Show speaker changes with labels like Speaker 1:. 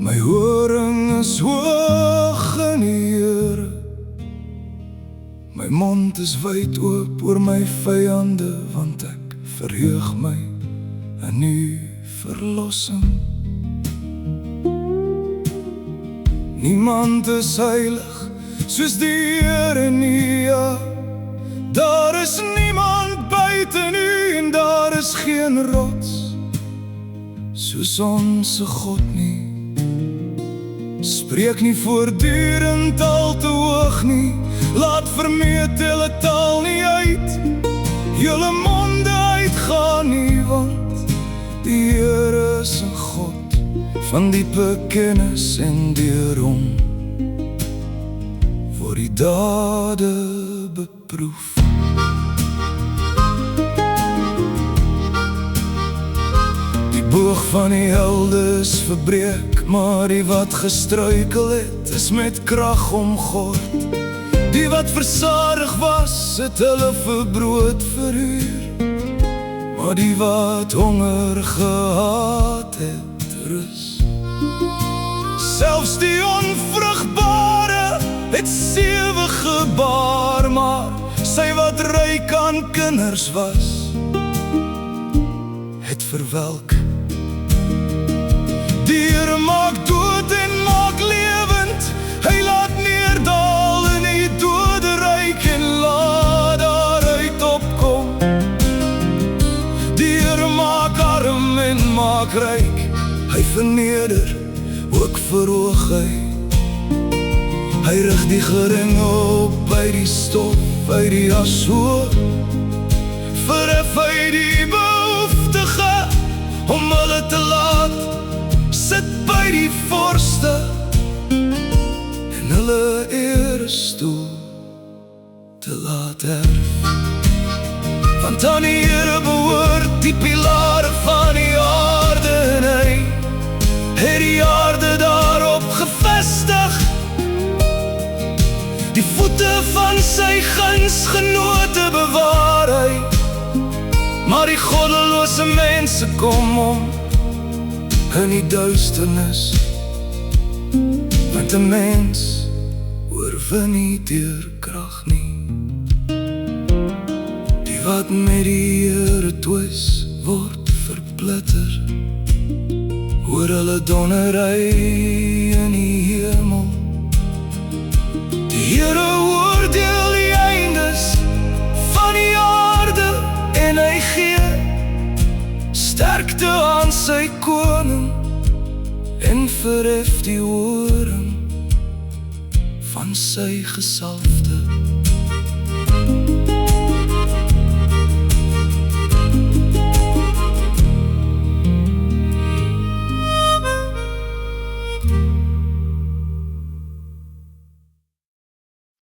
Speaker 1: My horing is hoog in die Here. My mond is wyd oop oor my vyande, want ek verheug my in U verlossing. Niemand is heilig soos die Here nie, ja. Daar is niemand buiten U en daar is geen rots soos onse God nie. Spreek nie voortdurend al te hoog nie, laat vermetele taal nie uit julle monde uitgaan nie, want die Here is 'n God van diepe kennis en deur hom word die dade beproef. Die boog van die helde is verbreek, maar die wat gestruikel het, is met krag omgord. Die wat versadig was, het hulle vir brood verhuur, maar die wat honger gehad het, rus. Selfs die onvrugbare het 7 gebaar, maar sy wat ryk aan kinders was, het verwelk. Die Here maak dood en maak lewend, hy laat neerdal in die doderyk en laat daaruit opkom. Die Here maak arm en maak ryk, hy verneder, ook verhoog hy. Hy rig die gering op by die stof, uit die as hoop, verhef hy die behoeftige, om hulle te laat sit by die vorste en hulle erestoel te laat erf. Want aan die Here behoort die pilare van die aarde en hy het die aarde daarop gevestig. Die voete van sy gunsgenote bewaar hy, maar die goddelose mense kom om in die duisternis, want 'n mens oorwin nie deur krag nie. Die wat met die Here twis word verpletter, hoor hulle dondery in die hemel. Die Here oordeel die eindes van die aarde en hy gee sterkte aan sy koning en verhef die horing van sy gesalfde.